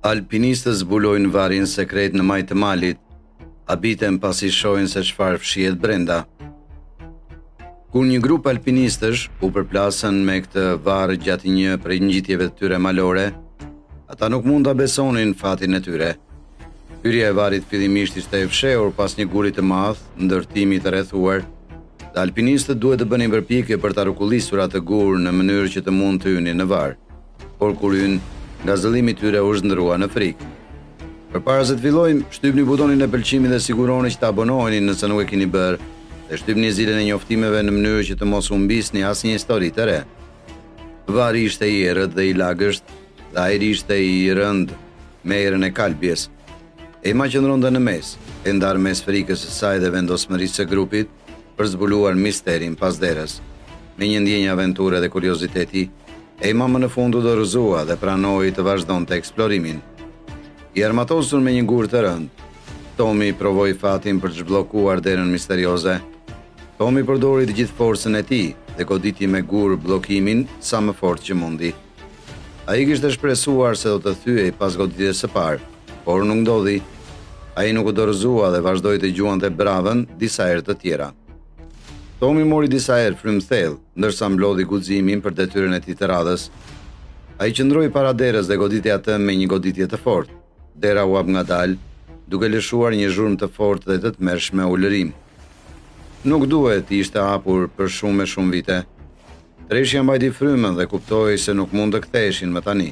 Alpinistët zbulojnë varrin sekret në majtë të malit, habiten pasi shohin se çfarë fshihet brenda. Kur një grup alpinistësh u përplasën me këtë varr gjatë një prej ngjitjeve të tyre malore, ata nuk mund ta besonin fatin e tyre. Hyrja e varrit fillimisht ishte e fshehur pas një guri të madh, ndërtimi të rrethuar, dhe alpinistët duhet të bënin përpjekje për ta rrokullisur atë gur në mënyrë që të mund të hynin në varr. Por kur hyn, nga zëllimi i tyre u zhndrua në frikë. Përpara se të fillojmë, shtypni butonin e pëlqimit dhe siguroni që ta abonoheni nëse nuk e keni bërë, dhe shtypni zilën e njoftimeve në mënyrë që të mos humbisni asnjë histori të re. Vari ishte i errët dhe i lagësht, dhe ajri ishte i rënd me erën e kalbjes. Ema qëndronte në mes, e ndarë mes frikës së saj dhe vendosmërisë së grupit për zbuluar misterin pas derës. Me një ndjenjë aventure dhe kurioziteti, Ema më në fund u dorëzua dhe pranoi të vazhdonte eksplorimin. I armatosur me një gur të rënd, Tomi provoi fatin për të zhbllokuar derën misterioze. Tomi përdori të gjithë forcën e tij dhe goditi me gur bllokimin sa më fort që mundi. Ai kishte shpresuar se do të thyej pas goditjes së parë, por nuk ndodhi. Ai nuk u dorëzua dhe vazhdoi të gjuante bravën disa herë të tjera. Tomi mori disa herë frymthell, ndërsa mblodhi guximin për detyrën e tij të radhës. Ai qëndroi para derës dhe goditi atë me një goditje të fortë. Dera u hap ngadalë, duke lëshuar një zhurmë të fortë dhe të tmerrshme ulërim. Nuk duhet të ishte hapur për shumë vite. Treshja mbajti frymën dhe kuptoi se nuk mund të ktheheshin më tani.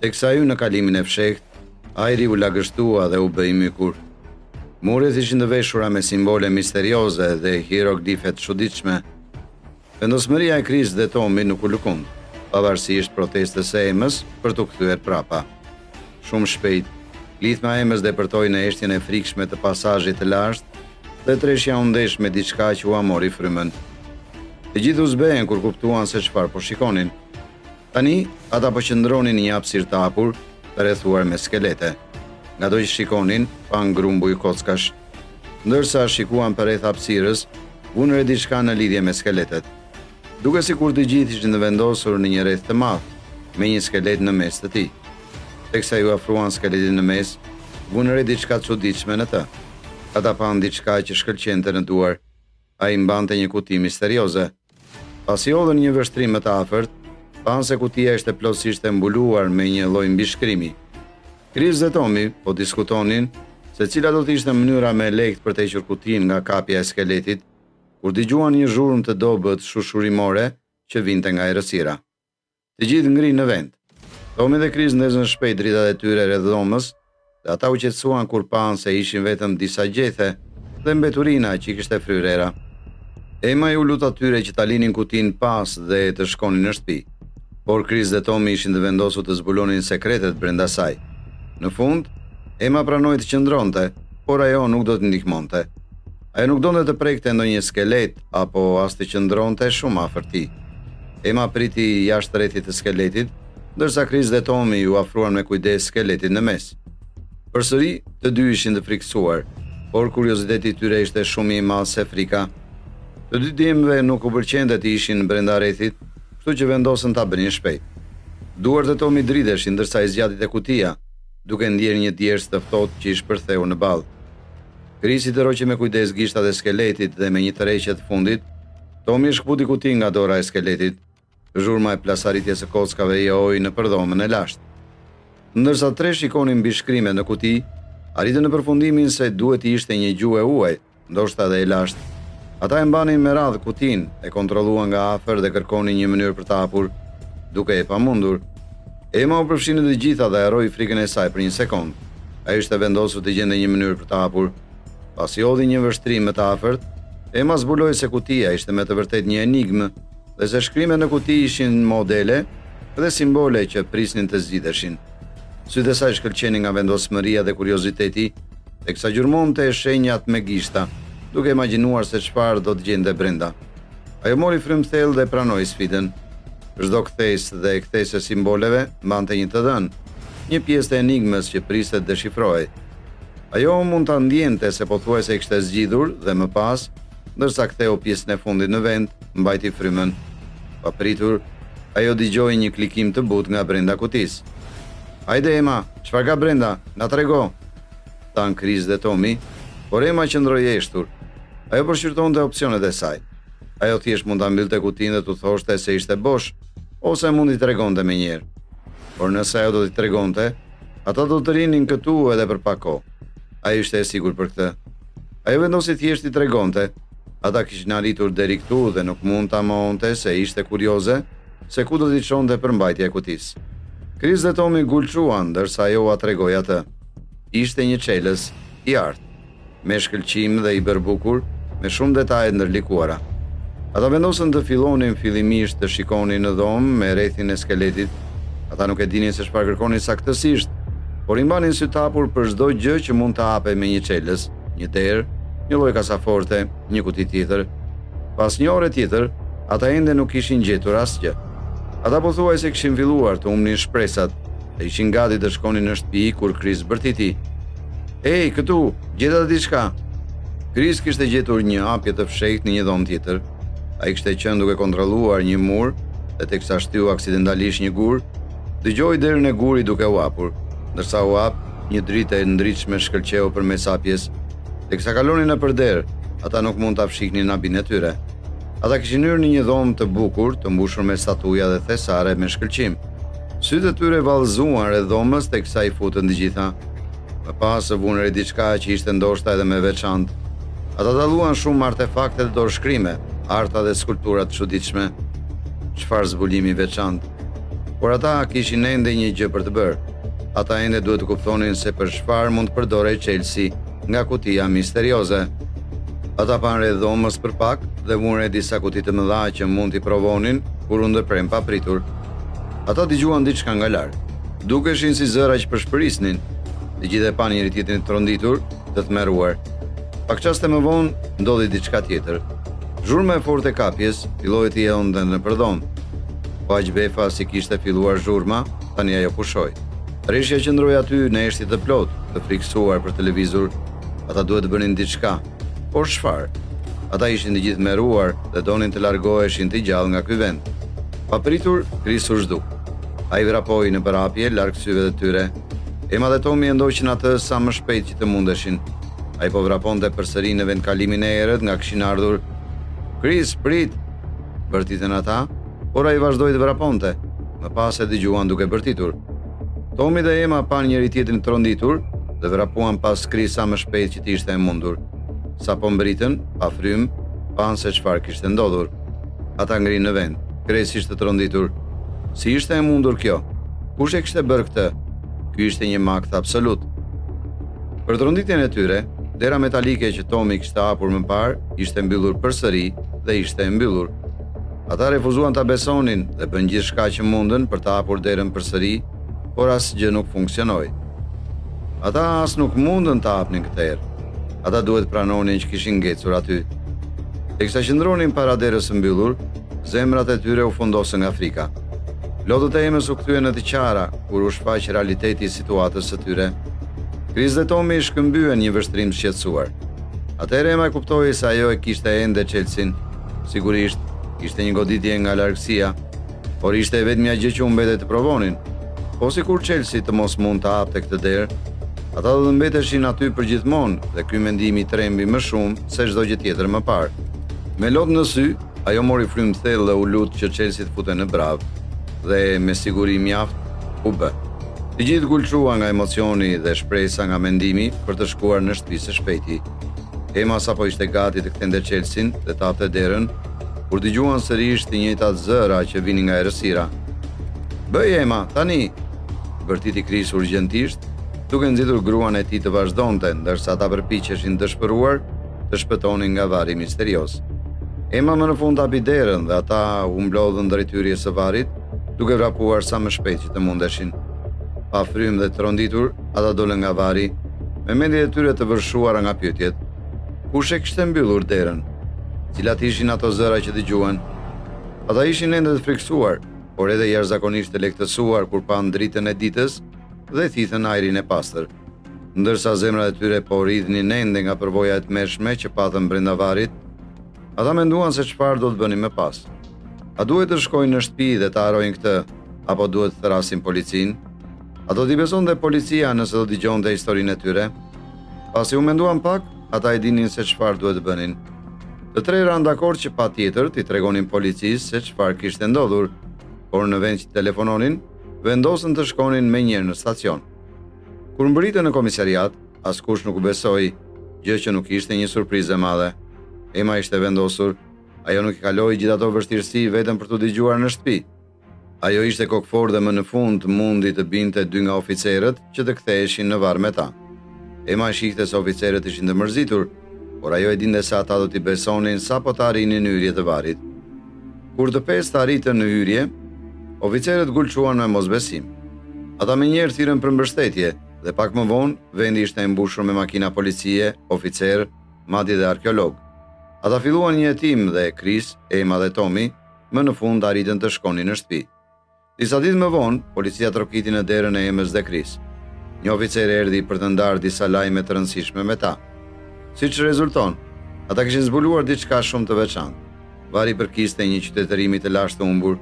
Teksa hyn në kalimin e fshehtë, ajri u lagështua dhe u bë i mykur. Muret ishin të veshura me simbole misterioze dhe hieroglife të çuditshme. Vendosmëria e Kris dhe Tomi nuk u lëkund, pavarësisht protestës së Emës për t'u kthyer prapa. Shumë shpejt, lidhma e Emës depërtoi në eshtjen e frikshme të pasazhit të lashtë dhe treshja u ndesh me diçka që u mori frymën. Të gjithë u zbehen kur kuptuan se çfarë po shikonin. Tani, ata po qëndronin në një hapësirë të hapur, të rrethuar me skelete. Nga do që shikonin, pan grumbuj kockash. Ndërsa shikuan përreth hapësirës, vunëre diçka në lidhje me skeletet. Duke sikur të gjithë ishin të vendosur në një rreth të madh, me një skelet në mes të tij. Teksa ju afruan skeletin në mes, vunëre diçka të çuditshme në të. Ata pan diçka që shkëlqente në duar. Ai mbante një kuti misterioze. Pasi hodhën një vështrim më të afërt, pan se kutia ishte plotësisht e mbuluar me një lloj mbishkrimi. Kris dhe Tomi po diskutonin se cila do të ishte mënyra më e lehtë për të hequr kutin nga kapja e skeletit, kur dëgjuan një zhurmë të dobët shushurimore që vinte nga errësira. Të gjithë ngrinë në vend. Tomi dhe Kris ndezën shpejt dritat e tyre rreth dhomës, dhe ata u qetësuan kur pan se ishin vetëm disa gjethe dhe mbeturina që i kishte fryrë era. Ema u lut atyre që ta linin kutin pas dhe të shkonin në shtëpi, por Kris dhe Tomi ishin të vendosur të zbulonin sekretet brenda saj. Në fund, Ema pranoi të qëndronte, por ajo nuk do të ndihmonte. Ajo nuk donte të prekte ndonjë skelet apo as të qëndronte shumë afër tij. Ema priti jashtë rrethit të skeletit, ndërsa Kris dhe Tomi u afruan me kujdes skeletit në mes. Përsëri, të dy ishin të frikësuar, por kurioziteti i tyre ishte shumë i madh se frika. Të dy djemve nuk u pëlqente të ishin brenda rrethit, kështu që vendosën ta bënin shpejt. Duart e Tomi dridheshin ndërsa i zgjati te kutia, duke ndjerë një djersë të ftohtë që i shpërtheu në ballë. Krisi të roqi me kujdes gishtat e skeletit dhe me një tërheqje të fundit, Tomi shkputi kutin nga dora e skeletit. Zhurma e plasaritjes së kockave i oi në përdhomën e lashtë. Ndërsa tre shikonin mbishkrimet në kuti, arritën në përfundimin se duhet të ishte një gjuhë e huaj, ndoshta edhe e lashtë. Ata e mbanin me radhë kutin, e kontrolluan nga afër dhe kërkonin një mënyrë për të hapur, duke e pamundur. Ema u përfshi në të gjitha dhe harroi frikën e saj për një sekond. Ai ishte vendosur të gjente një mënyrë për të hapur. Pasi hodhi një vështrim më të afërt, Ema zbuloi se kutia ishte me të vërtetë një enigmë dhe se shkrimet në kuti ishin modele dhe simbole që prisnin të zgjidheshin. Sytë e saj shkëlqenin nga vendosmëria dhe kurioziteti, teksa gjurmonte shenjat me gishta, duke imagjinuar se çfarë do të gjente brenda. Ajo mori frymthell dhe pranoi sfidën. Çdo kthesë dhe kthesë e simboleve mbante një të dhënë, një pjesë të enigmës që priste të deshifrohej. Ajo mund ta ndjente se pothuajse e kishte zgjidhur dhe më pas, ndërsa ktheu pjesën e fundit në vend, mbajti frymën. Papritur, ajo dëgjoi një klikim të butë nga brenda kutisë. Hajde Ema, çfarë ka brenda? Na trego, than Chris dhe Tommy, por Ema qëndroi eshtur. Ajo përshqyrtonte opsionet e saj. Ajo thjesht mund ta mbyllte kutinë dhe t'u thoshte se ishte bosh, ose mund t'i tregonte menjëherë. Por nëse ajo do t'i tregonte, ata do të rinin këtu edhe për pak kohë. Ai ishte e sigurt për këtë. Ajo vendosi thjesht t'i tregonte. Ata kishin arritur deri këtu dhe nuk mund ta mohonte se ishte kurioze se ku do t'i çonte përmbajtja e kutisë. Chris dhe Tommy gulçuan ndërsa ajo ua tregoi atë. Ishte një çelës i artë, me shkëlqim dhe i bërbukur, me shumë detaje ndërlikuara. Ata vendosën të fillonin fillimisht të shikonin në dhomë me rrethin e skeletit. Ata nuk e dinin se çfarë kërkonin saktësisht, por i mbanin sy të hapur për çdo gjë që mund të hapej me një çelës, një derë, një lloj kasaforte, një kuti tjetër. Pas një ore tjetër, ata ende nuk kishin gjetur asgjë. Ata pothuajse kishin filluar të humnin shpresat dhe ishin gati të shkonin në shtëpi kur Chris bërtiti. Ej, këtu, gjeta diçka. Chris kishte gjetur një hapje të fshehtë në një dhomë tjetër. Ai kishte qenë duke kontrolluar një mur dhe teksa shtyu aksidentalisht një gur, dëgjoi derën e gurit duke u hapur. Ndërsa u hap, një dritë e ndritshme shkëlqeu përmes hapjes. Teksa kalonin nëpër derë, ata nuk mund ta fshihnin habin e tyre. Ata kishin hyrë në një dhomë të bukur, të mbushur me statuja dhe thesare me shkëlqim. Sytë e tyre vallëzuan rreth dhomës teksa i futën të gjitha. Më pas vuneri diçka që ishte ndoshta edhe më veçantë. Ata dalluan shumë artefakte dhe dorëshkrime, arta dhe skulptura të çuditshme. Çfarë zbulimi i veçantë. Por ata kishin ende një gjë për të bërë. Ata ende duhet të kuptonin se për çfarë mund të përdorej Chelsea nga kutia misterioze. Ata pan rreth dhomës për pak dhe vunën disa kuti të mëdha që mund t'i provonin kur u ndërprem papritur. Ata dëgjuan diçka nga larg. Dukeshin si zëra që përshpërisnin. Të gjithë e pan njëri tjetrin tronditur, të tmerruar. Pak çaste më vonë ndodhi diçka tjetër. Zhurma e fortë e kapjes filloi të ellonte nëpër dhomë. Po aq befa si kishte filluar zhurma, tani ajo pushoi. Rishja qëndroi aty në eshti të plotë, të friksuar për televizor. Ata duhet të bënin diçka. Por çfarë? Ata ishin të gjithë mërruar dhe donin të largoheshin të gjallë nga ky vend. Papritur, Chris u zhduk. Ai vrapoi në përhapje larg syve të tyre. Ema dhe Tommy e ndoqën atë sa më shpejt që të mundeshin. Ai po vraponte përsëri në vendkalimin e errët nga kishin ardhur. Chris, prit! Bërtitën ata, por ai vazhdoi të vraponte. Më pas e dëgjuan duke bërtitur. Tommy dhe Ema pan njëri tjetrin tronditur dhe vrapuan pas Chris sa më shpejt që t'ishte e mundur. Sa po mbritën, pa frym, pan se çfarë kishte ndodhur. Ata ngrinë në vend, krejtësisht të tronditur. Si ishte e mundur kjo? Kush e kishte bërë këtë? Ky ishte një makt absolut. Për tronditjen e tyre, dera metalike që Tommy kishte hapur më parë ishte mbyllur përsëri dhe ishte e mbyllur. Ata refuzuan ta besonin dhe bën gjithçka që mundën për të hapur derën përsëri, por asgjë nuk funksionoi. Ata as nuk mundën ta hapnin këtë herë. Ata duhet pranonin që kishin ngecur aty. Teksa qëndronin para derës së mbyllur, zemrat e tyre u fundosën nga frika. Lotët e Emës u kthyen në të qara kur u shfaq realiteti i situatës së tyre. Chris dhe Tommy shkëmbyen një vështrim të shqetësuar. Atëherë Ema kuptoi se ajo e kishte ende Chelsin. Sigurisht, ishte një goditje nga largësia, por ishte vetmja gjë që u mbetet të provonin. Po sikur Chelsea të mos mund të hapte këtë derë, ata do të mbeteshin aty përgjithmonë dhe ky mendim i trembi më shumë se çdo gjë tjetër më parë. Me lot në sy, ajo mori frym thellë dhe u lut që Chelsea të futen në brav dhe me siguri mjaft u bë. Të gjithë gulçuan nga emocioni dhe shpresa nga mendimi për të shkuar në shtëpi së shpejti. Ema sapo ishte gati të kthente Chelsin dhe të hapte derën, kur dëgjuan sërish të njëjtat zëra që vinin nga errësira. "Bëj Ema, tani!" Bërtiti Chris urgjentisht, duke nxitur gruan e tij të vazhdonte, ndërsa ata përpiqeshin dëshpëruar të shpëtonin nga vari misterios. Ema më në fund hapi derën dhe ata u mblodhën drejt hyrjes së varrit, duke vrapuar sa më shpejt që të mundeshin. Pa frym dhe tronditur, ata dolën nga vari, me mendjet e tyre të vërshuara nga pyetjet. Kush e kishte mbyllur derën? Cilat ishin ato zëra që dëgjuan? Ata ishin ende të friksuar, por edhe jashtëzakonisht të lehtësuar kur pan dritën e ditës dhe thithën ajrin e pastër. Ndërsa zemrat e tyre po rridhnin ende nga përvoja e tmerrshme që patën brenda varrit, ata menduan se çfarë do të bënin më pas. A duhet të shkojnë në shtëpi dhe të harrojnë këtë, apo duhet të thrasin policinë? Ato t'i besonte policia nëse do dëgjonte historinë e tyre. Pasi u menduan pak, ata e dinin se çfarë duhet të bënin. Të tre ranë dakord që patjetër t'i tregonin policisë se çfarë kishte ndodhur, por në vend që telefononin, vendosën të shkonin menjëherë në stacion. Kur mbërritën në komisariat, askush nuk u besoi, gjë që nuk ishte një surprizë e madhe. Ema ishte vendosur, ajo nuk i kaloi gjithë ato vështirësi vetëm për t'u dëgjuar në shtëpi. Ajo ishte kokfor dhe më në fund mundi të binte 2 nga oficerët që të ktheheshin në varr me ta. Ema shihte se oficerët ishin të mërzitur, por ajo e dinte se ata do t'i besonin sapo të arrinin në hyrje të varrit. Kur të pestë arritën në hyrje, oficerët gulquan me mosbesim. Ata menjëherë thirrën për mbështetje dhe pak më vonë vendi ishte mbushur me makina policie, oficer, madje dhe arkeolog. Ata filluan një hetim dhe Chris, Ema dhe Tommy më në fund arritën të shkonin në shtëpi. Disa ditë më vonë, policia trokiti në derën e Emës dhe Chris. Një oficer erdhi për të ndarë disa lajme të rëndësishme me ta. Siç rezulton, ata kishin zbuluar diçka shumë të veçantë. Vari përkiste një qytetërimi të lashtë të humbur.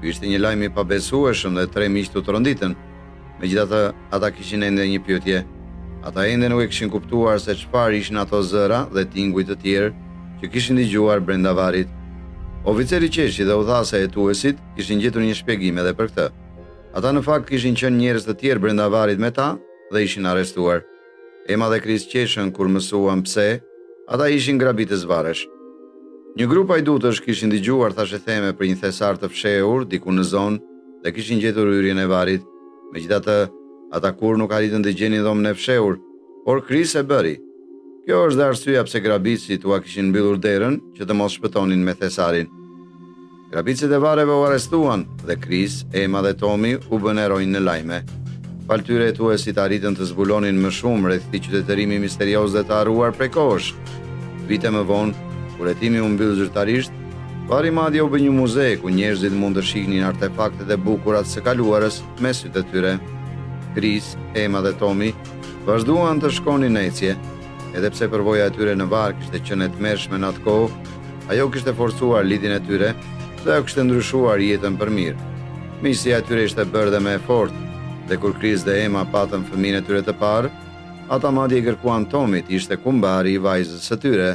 Ky ishte një lajm i pabesueshëm dhe 3 miq u tronditën. Megjithatë, ata kishin ende një pyetje. Ata ende nuk e kishin kuptuar se çfarë ishin ato zëra dhe tinguj të tjerë që kishin dëgjuar brenda varrit. Oficeri qeshi dhe u tha se hetuesit kishin gjetur një shpjegim edhe për këtë. Ata në fakt kishin qenë njerëz të tjerë brenda varrit me ta dhe ishin arrestuar. Ema dhe Chris qeshën kur mësuan pse ata ishin grabitës varresh. Një grup hajdutësh kishin dëgjuar thashë theme për një thesar të fshehur diku në zonë dhe kishin gjetur hyrjen e varrit. Megjithatë, ata kur nuk arritën të gjenin dhomën e fshehur, por Chris e bëri. Kjo është dhe arsyeja pse grabitësit ua kishin mbyllur derën që të mos shpëtonin me thesarin. Grabitësit e varreve u arrestuan dhe Chris, Ema dhe Tommy u bën heronj në lajme. Fal tyre hetuesit arritën të zbulonin më shumë rreth këtij qytetërimi misterios dhe të harruar prej kohësh. Vite më vonë, kur hetimi u mbyll zyrtarisht, vari madje u bë një muze ku njerëzit mund të shihnin artefaktet e bukura të së kaluarës me sytë e tyre. Chris, Ema dhe Tommy vazhduan të shkonin në ecje. Edhe pse përvoja e tyre në varr kishte qenë e tmerrshme në atë kohë, ajo kishte forcuar lidhjen e tyre dhe ajo kishte ndryshuar jetën për mirë. Miqësia e tyre ishte bërë dhe më e fortë, dhe kur Chris dhe Ema patën fëmijën e tyre të parë, ata madje i kërkuan Tomit, ishte kumbari i vajzës së tyre.